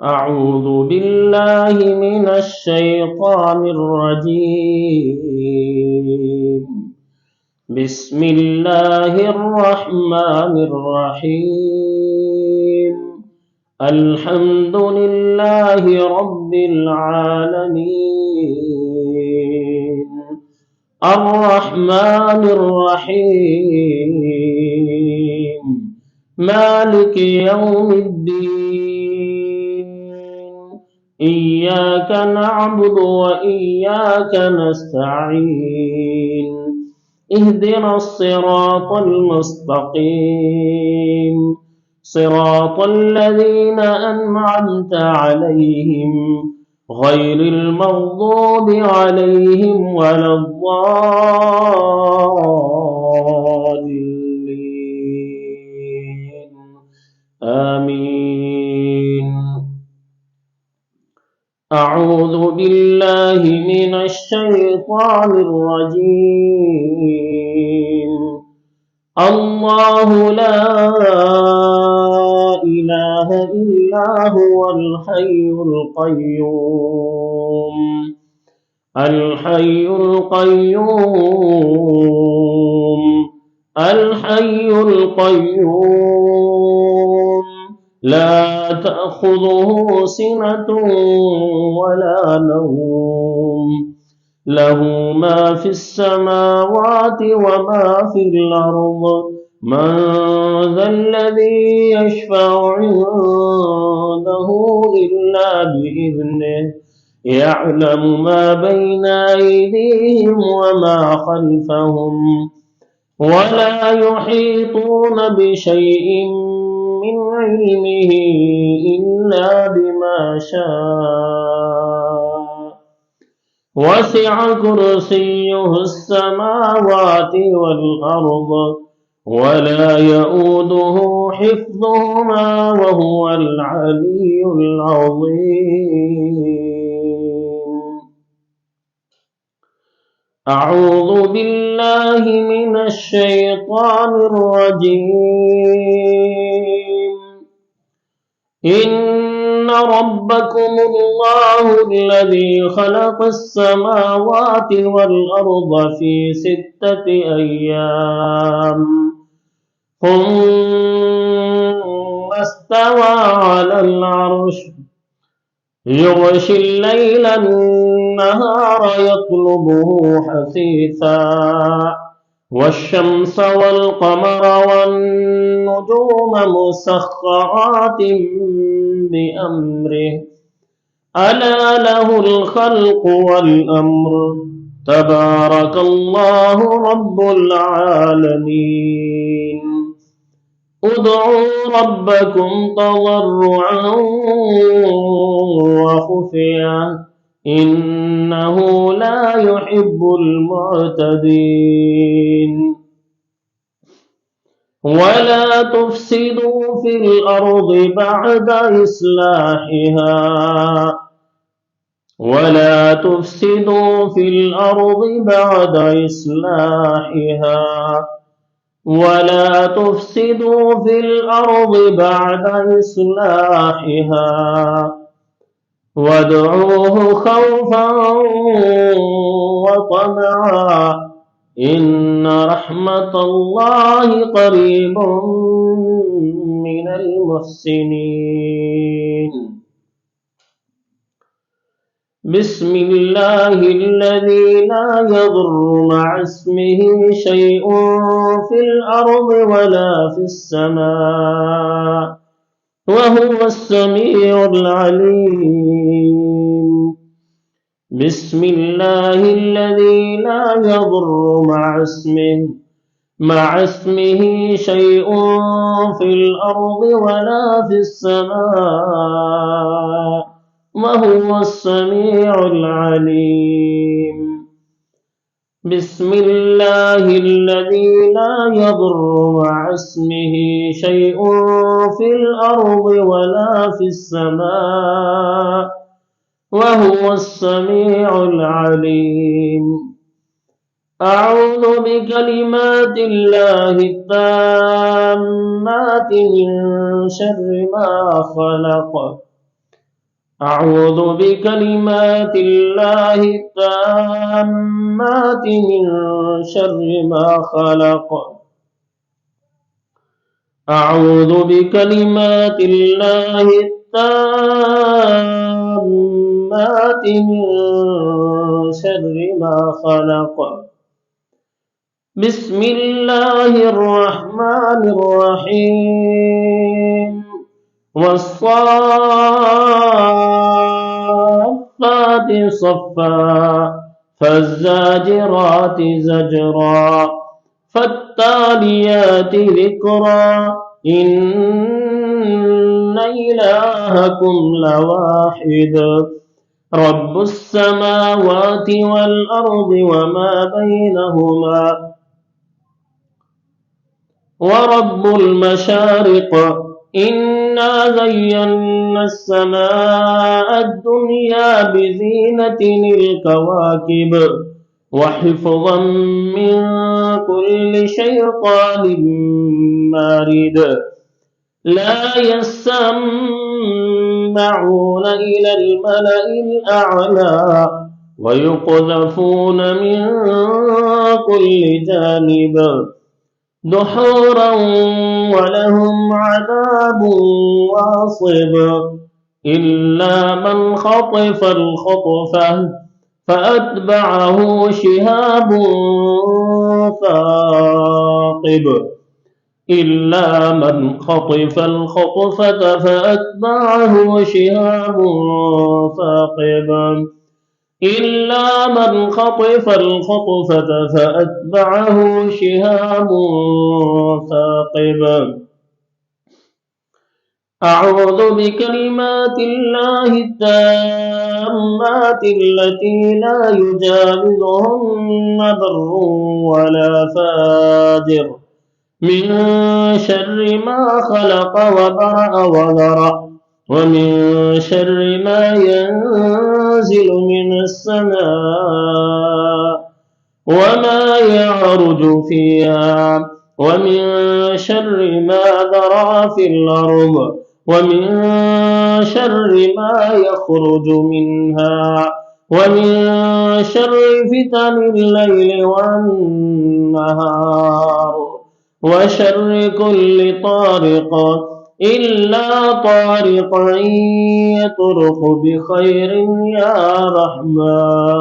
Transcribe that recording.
أعوذ بالله من الشيطان الرجيم. بسم الله الرحمن الرحيم. الحمد لله رب العالمين، الرحمن الرحيم، مالك يوم الدين. إياك نعبد وإياك نستعين. اهدنا الصراط المستقيم، صراط الذين أنعمت عليهم غير المغضوب عليهم ولا الضالين. آمين. أعوذ بالله من الشيطان الرجيم. الله لا إله إلا هو الحي القيوم، الحي القيوم، الحي القيوم، لا تأخذه سنة ولا نوم، له ما في السماوات وما في الأرض. من ذا الذي يشفع عنده إلا بإذنه، يعلم ما بين أيديهم وما خلفهم، ولا يحيطون بشيء من علمه إلا بما شاء. وسع كرسيه السماوات والأرض، ولا يؤوده حفظهما وهو العلي العظيم. أعوذ بالله من الشيطان الرجيم. إن ربكم الله الذي خلق السماوات والأرض في 6 أيام، ثم استوى على العرش، يغشي الليل النهار يطلبه حثيثا، والشمس والقمر والنجوم مسخرات بأمره، ألا له الخلق والأمر، تبارك الله رب العالمين. ادعوا ربكم تضرعا وخفيا، إنه لا يحب المعتدين. ولا تفسدوا في الأرض بعد إصلاحها، ولا تفسدوا في الأرض بعد إصلاحها، ولا تفسدوا في الأرض بعد إصلاحها، وادعوه خوفا وطمعا، إن رحمة الله قريب من المحسنين. بسم الله الذي لا يضر مع اسمه شيء في الأرض ولا في السماء، وهو السميع العليم. بسم الله الذي لا يضر مع اسمه شيء في الأرض ولا في السماء، وهو السميع العليم. بسم الله الذي لا يضر مع اسمه شيء في الأرض ولا في السماء، وهو السميع العليم. أعوذ بكلمات الله التامات من شر ما خلق. أعوذ بكلمات الله التامات من شر ما خلق. أعوذ بكلمات الله التامات من شر ما خلق. بسم الله الرحمن الرحيم. والصافات صفا فالزاجرات زجرا فالتاليات ذكرا إن إلهكم لواحد رب السماوات والأرض وما بينهما ورب المشارق إنا زينا السماء الدنيا بزينة الكواكب وحفظا من كل شيطان مارد لا يسمعون إلى الملأ الأعلى ويقذفون من كل جانب دحورا ولهم عذاب واصب إلا من خطف الخطفة فأتبعه شهاب ثاقب إلا من خطف الخطفة فأتبعه شهاب ثاقب إلا من خطف الخطفة فأتبعه شهاب ثاقب. أعوذ بكلمات الله التامات التي لا يجاوزهن بر ولا فاجر من شر ما خلق وبرأ وذرأ ومن شر ما ينزل من السماء وما يعرج فيها ومن شر ما ذرأ في الأرض ومن شر ما يخرج منها ومن شر فتن الليل والنهار وشر كل طارق إلا طارقا يطرق بخير يا رحمن.